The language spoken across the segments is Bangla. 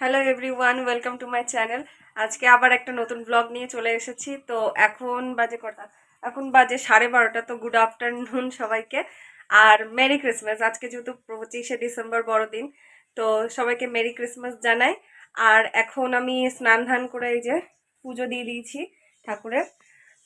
Hello everyone, welcome to my channel. আজকে আবার একটা নতুন ব্লগ নিয়ে চলে এসেছি। তো এখন বাজে কটা? এখন বাজে 12:30। তো গুড আফটারনুন সবাইকে, আর মেরি ক্রিসমাস। আজকে যেহেতু 25শে ডিসেম্বর বড়দিন, তো সবাইকে মেরি ক্রিসমাস জানাই। আর এখন আমি স্নান ধান করে এই যে পুজো দিয়ে দিয়েছি ঠাকুরের।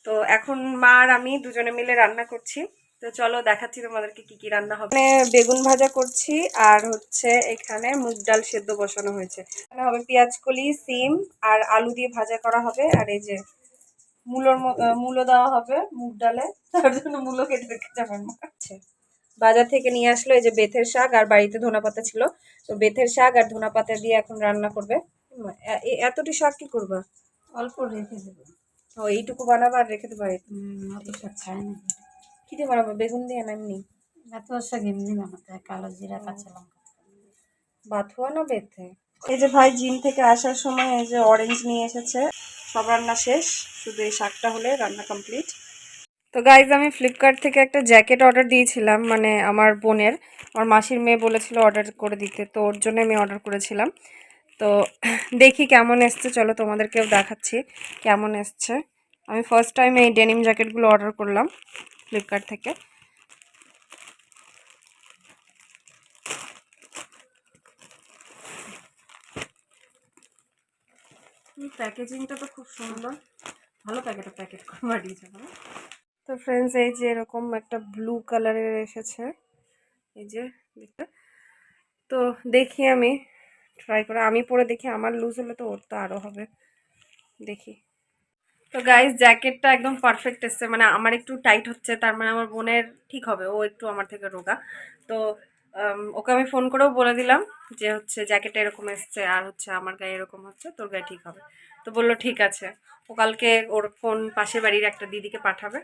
তো এখন মা আর আমি দুজনে মিলে রান্না করছি। তো চলো দেখাচ্ছি তোমাদেরকে কি কি রান্না হবে। এখানে বেগুন ভাজা করছি, আর হচ্ছে এখানে মুগ ডাল সেদ্ধ বসানো হয়েছে। এখানে হবে পেঁয়াজ কলি, সিম আর আলু দিয়ে ভাজা করা হবে। আর এই যে মূলো দেওয়া হবে মুগ ডালে, তার জন্য মূলো কেটে রেখেছে আমার মা। আচ্ছা, বাজার থেকে নিয়ে আসলো এই যে বেথের শাক, আর বাড়িতে ধনেপাতা ছিল। তো বেথের শাক আর ধনেপাতা দিয়ে এখন রান্না করবে। এতটি শাক কি করবা? অল্প রেখে দেবো। ও, এইটুকু বানাবা আর রেখে দেবা? অত শাক খায় না। কি দিয়ে বানাবো? বেগুন দিয়ে না এমনি? এত শাক এমনি বানাতে হয়, কালো জিরা কাঁচা লঙ্কা। বাথুয়া না বেথে? এই যে ভাই জিম থেকে আসার সময় এই যে অরেঞ্জ নিয়ে এসেছে। সব রান্না শেষ, শুধু এই শাকটা হলে রান্না কমপ্লিট। তো গাইজ, আমি ফ্লিপকার্ট থেকে একটা জ্যাকেট অর্ডার দিয়েছিলাম, মানে আমার বোনের, আমার মাসির মেয়ে বলেছিল অর্ডার করে দিতে, তো ওর জন্য আমি অর্ডার করেছিলাম। তো দেখি কেমন এসছে, চলো তোমাদেরকেও দেখাচ্ছি কেমন এসছে। আমি ফার্স্ট টাইম এই ডেনিম জ্যাকেটগুলো অর্ডার করলাম ফ্লিপকার্ট থেকে। প্যাকেজিংটা তো খুব সুন্দর, ভালো প্যাকেট করে বানিয়েছে। তো ফ্রেন্ডস, এই যে এরকম একটা ব্লু কালারের এসেছে, এই যে দেখতে। তো দেখি আমি ট্রাই করে, আমি পরে দেখি, আমার লুজ হলে তো ওর তো আরও হবে, দেখি। তো গাইস, জ্যাকেটটা একদম পারফেক্ট এসছে, মানে আমার একটু টাইট হচ্ছে, তার মানে আমার বোনের ঠিক হবে, ও একটু আমার থেকে রোগা। তো ওকে আমি ফোন করেও বলে দিলাম যে হচ্ছে জ্যাকেটটা এরকম এসছে, আর হচ্ছে আমার গায়ে এরকম হচ্ছে, তোর গায়ে ঠিক হবে। তো বললো ঠিক আছে, ও কালকে ওর ফোন পাশের বাড়ির একটা দিদিকে পাঠাবে,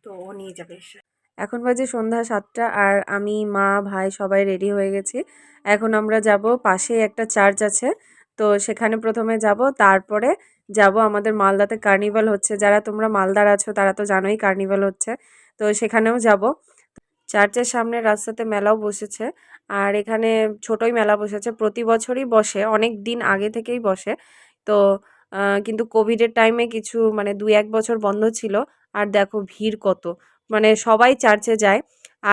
তো ও নিয়ে যাবে এসে। এখন বাজে সন্ধ্যা 7টা, আর আমি, মা, ভাই সবাই রেডি হয়ে গেছি। এখন আমরা যাব, পাশেই একটা চার্চ আছে, তো সেখানে প্রথমে যাব, তারপরে যাব আমাদের মালদাতে কার্নিভাল হচ্ছে। যারা তোমরা মালদার আছো তারা তো জানোই কার্নিভাল হচ্ছে, তো সেখানেও যাব। চার্চের সামনে রাস্তাতে মেলাও বসেছে, আর এখানে ছোটই মেলা বসেছে, প্রতি বছরই বসে, অনেক দিন আগে থেকেই বসে। তো কিন্তু কোভিডের টাইমে কিছু মানে 2-1 বছর বন্ধ ছিল। আর দেখো ভিড় কত, মানে সবাই চার্চে যায়।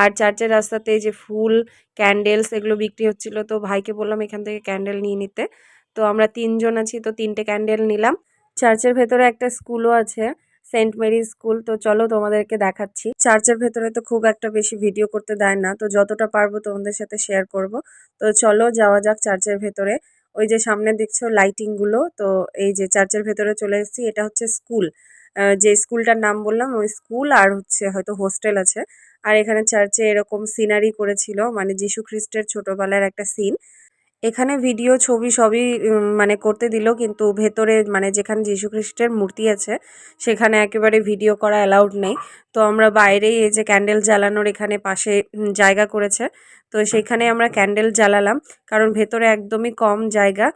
আর চার্চের রাস্তাতে এই যে ফুল, ক্যান্ডেলস এগুলো বিক্রি হচ্ছিল, তো ভাইকে বললাম এখান থেকে ক্যান্ডেল নিয়ে নিতে। তো আমরা 3জন আছি, তো 3টে ক্যান্ডেল নিলাম। চার্চের ভেতরে একটা স্কুলও আছে, সেন্ট মেরি স্কুল। তো চলো তোমাদেরকে দেখাচ্ছি। চার্চের ভেতরে তো খুব একটা বেশি ভিডিও করতে দেয় না, তো যতটা পারবো তোমাদের সাথে শেয়ার করব। তো চলো যাওয়া যাক চার্চের ভেতরে। ওই যে সামনে দেখছো লাইটিং গুলো, তো এই যে চার্চের ভেতরে চলে এসেছি। এটা হচ্ছে স্কুল, যে স্কুলটার নাম বললাম ওই স্কুল, আর হচ্ছে হয়তো হোস্টেল আছে। আর এখানে চার্চে এরকম সিনারি করেছিল, মানে যীশু খ্রিস্টের ছোটবেলার একটা সিন। এখানে ভিডিও ছবি সবই মানে করতে দিল, কিন্তু ভেতরে মানে যেখানে যীশুখ্রিস্টের মূর্তি আছে সেখানে একেবারে ভিডিও করা অ্যালাউড নেই। তো আমরা বাইরেই এই যে ক্যান্ডেল জ্বালানোর এখানে পাশে জায়গা করেছে, তো সেখানে আমরা ক্যান্ডেল জ্বালালাম, কারণ ভেতরে একদমই কম জায়গা।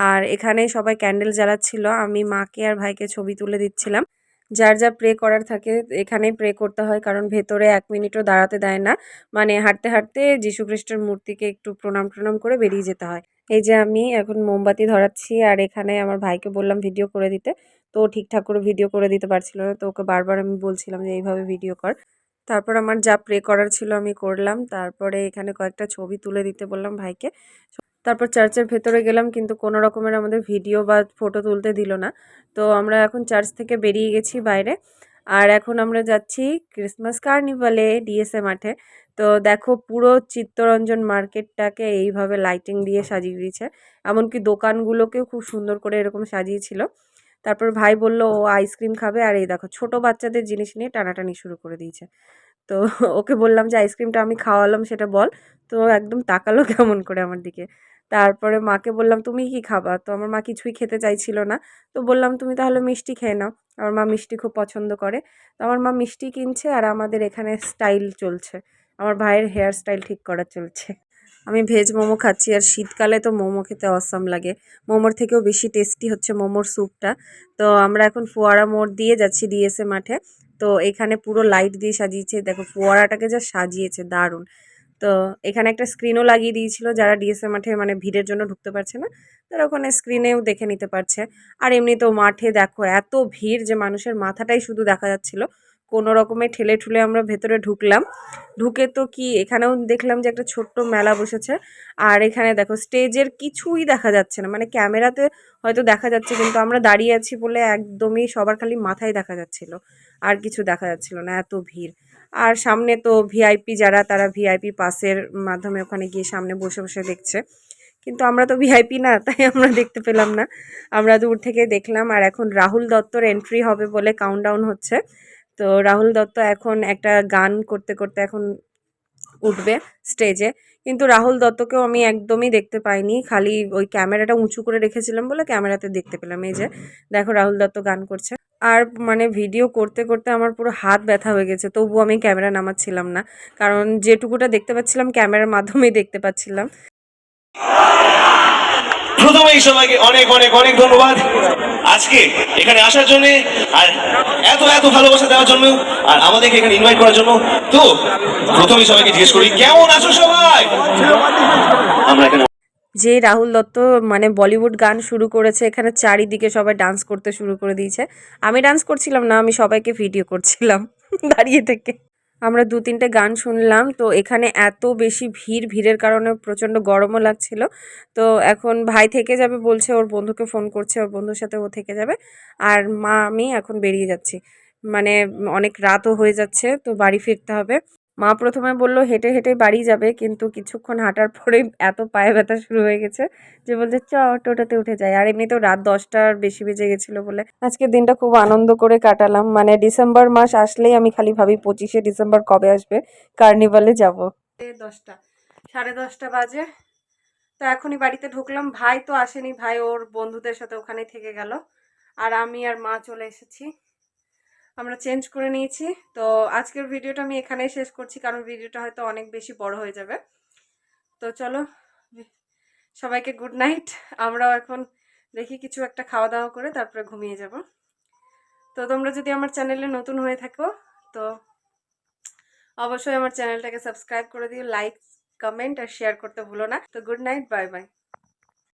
আর এখানে সবাই ক্যান্ডেল জ্বালাচ্ছিল, আমি মাকে আর ভাইকে ছবি তুলে দিচ্ছিলাম। যার যা প্রে করার থাকে এখানেই প্রে করতে হয়, কারণ ভেতরে 1 মিনিটও দাঁড়াতে দেয় না, মানে হাঁটতে হাঁটতে যীশুখ্রিস্টের মূর্তিকে একটু প্রণাম টনাম করে বেরিয়ে যেতে হয়। এই যে আমি এখন মোমবাতি ধরাচ্ছি, আর এখানে আমার ভাইকে বললাম ভিডিও করে দিতে, তো ও ঠিকঠাক করে ভিডিও করে দিতে পারছিল না, তো ওকে বারবার আমি বলছিলাম যে এইভাবে ভিডিও কর। তারপর আমার যা প্রে করার ছিল আমি করলাম, তারপরে এখানে কয়েকটা ছবি তুলে দিতে বললাম ভাইকে। তারপর চার্চের ভেতরে গেলাম, কিন্তু কোনো রকমের আমাদের ভিডিও বা ফটো তুলতে দিল না। তো আমরা এখন চার্চ থেকে বেরিয়ে গেছি বাইরে, আর এখন আমরা যাচ্ছি ক্রিসমাস কার্নিভালে ডিএসএ মাঠে। তো দেখো পুরো চিত্তরঞ্জন মার্কেটটাকে এইভাবে লাইটিং দিয়ে সাজিয়ে দিয়েছে, এমনকি দোকানগুলোকেও খুব সুন্দর করে এরকম সাজিয়েছিল। তারপর ভাই বলল ও আইসক্রিম খাবে, আর এই দেখো ছোট বাচ্চাদের জিনিস নিয়ে টানাটানি শুরু করে দিয়েছে। তো ওকে বললাম যে আইসক্রিমটা আমি খাওয়ালাম সেটা বল, তো একদম তাকালো কেমন করে আমার দিকে। তারপরে মাকে বললাম তুমি কি খাবা, তো আমার মা কিছুই খেতে চাইছিল না। তো বললাম তুমি তাহলে মিষ্টি খেয়ে নাও, আমার মা মিষ্টি খুব পছন্দ করে। তো আমার মা মিষ্টি কিনছে, আর আমাদের এখানে স্টাইল চলছে, আমার ভাইয়ের হেয়ার স্টাইল ঠিক করা চলছে। আমি ভেজ মোমো খাচ্ছি, আর শীতকালে তো মোমো খেতে অসাম লাগে। মোমোর থেকেও বেশি টেস্টি হচ্ছে মোমোর স্যুপটা। তো আমরা এখন ফোয়ারা মোড় দিয়ে যাচ্ছি ডিএসএ মাঠে। তো এখানে পুরো লাইট দিয়ে সাজিয়েছে, দেখো ফোয়ারাটাকে যা সাজিয়েছে দারুণ। তো এখানে একটা স্ক্রিনও লাগিয়ে দিয়েছিল, যারা ডিএসএ মাঠে মানে ভিড়ের জন্য ঢুকতে পারছে না তারা ওখানে স্ক্রিনেও দেখে নিতে পারছে। আর এমনিতেও মাঠে দেখো এত ভিড় যে মানুষের মাথাটাই শুধু দেখা যাচ্ছিল। কোনো রকমে ঠেলে ঠুলে আমরা ভেতরে ঢুকলাম। ঢুকে তো কি এখানেও দেখলাম যে একটা ছোট্ট মেলা বসেছে। আর এখানে দেখো স্টেজের কিছুই দেখা যাচ্ছে না, মানে ক্যামেরাতে হয়তো দেখা যাচ্ছে কিন্তু আমরা দাঁড়িয়ে আছি বলে একদমই সবার খালি মাথায় দেখা যাচ্ছিল, আর কিছু দেখা যাচ্ছিল না, এত ভিড়। আর সামনে তো ভিআইপি যারা তারা ভিআইপি পাসের মাধ্যমে ওখানে গিয়ে সামনে বসে বসে দেখছে, কিন্তু আমরা তো ভিআইপি না, তাই আমরা দেখতে পেলাম না। আমরা দূর থেকে দেখলাম। আর এখন রাহুল দত্তর এন্ট্রি হবে বলে কাউন্টডাউন হচ্ছে। তো রাহুল দত্ত এখন একটা গান করতে করতে এখন উঠবে স্টেজে, কিন্তু রাহুল দত্তকেও আমি একদমই দেখতে পাইনি, খালি ওই ক্যামেরাটা উঁচু করে রেখেছিলাম বলে ক্যামেরাতে দেখতে পেলাম। এই যে দেখো রাহুল দত্ত গান করছে। আর মানে ভিডিও করতে করতে আমার পুরো হাত ব্যথা হয়ে গেছে, তবুও আমি ক্যামেরা নামাচ্ছিলাম না, কারণ যেটুকুটা দেখতে পাচ্ছিলাম ক্যামেরার মাধ্যমেই দেখতে পাচ্ছিলাম। প্রথমেই সবাইকে অনেক অনেক অনেক ধন্যবাদ আজকে এখানে আসার জন্য, আর এত এত ভালোবাসা দেওয়ার জন্য, আর আমাদেরকে এখানে ইনভাইট করার জন্য। তো প্রথমেই সবাইকে জিজ্ঞেস করি কেমন আছো সবাই। আমরা এখানে যে রাহুল দত্ত মানে বলিউড গান শুরু করেছে, এখানে চারিদিকে সবাই ডান্স করতে শুরু করে দিয়েছে। আমি ডান্স করছিলাম না, আমি সবাইকে ভিডিও করছিলাম দাঁড়িয়ে থেকে। আমরা 2-3টে গান শুনলাম। তো এখানে এত বেশি ভিড়ের কারণে প্রচণ্ড গরমও লাগছিল। তো এখন ভাই থেকে যাবে বলছে, ওর বন্ধুকে ফোন করছে, ওর বন্ধুর সাথে ও থেকে যাবে। আর মা আমি এখন বেরিয়ে যাচ্ছি, মানে অনেক রাতও হয়ে যাচ্ছে, তো বাড়ি ফিরতে হবে। মা প্রথমে বলল হেঁটে হেঁটে বাড়ি যাবে, কিন্তু কিছুক্ষণ হাঁটার পরেই এত পায়ে ব্যথা শুরু হয়ে গেছে যে বলছে চ টোটোতে উঠে যায়। আর এমনিতেও রাত 10টার বেশি বেজে গেছিলো বলে আজকের দিনটা খুব আনন্দ করে কাটালাম। মানে ডিসেম্বর মাস আসলেই আমি খালি ভাবি 25শে ডিসেম্বর কবে আসবে, কার্নিভালে যাব। 10টা 10:30 বাজে। তো এখনই বাড়িতে ঢুকলাম। ভাই তো আসেনি, ভাই ওর বন্ধুদের সাথে ওখানেই থেকে গেল। আর আমি আর মা চলে এসেছি, আমরা চেঞ্জ করে নিয়েছি। তো আজকের ভিডিওটা আমি এখানেই শেষ করছি, কারণ ভিডিওটা হয়তো অনেক বেশি বড় হয়ে যাবে। তো চলো সবাইকে গুড নাইট। আমরাও এখন দেখি কিছু একটা খাওয়া দাওয়া করে তারপরে ঘুমিয়ে যাব। তো তোমরা যদি আমার চ্যানেলে নতুন হয়ে থাকো তো অবশ্যই আমার চ্যানেলটাকে সাবস্ক্রাইব করে দিও, লাইক কমেন্ট আর শেয়ার করতে ভুলো না। তো গুড নাইট, বাই বাই।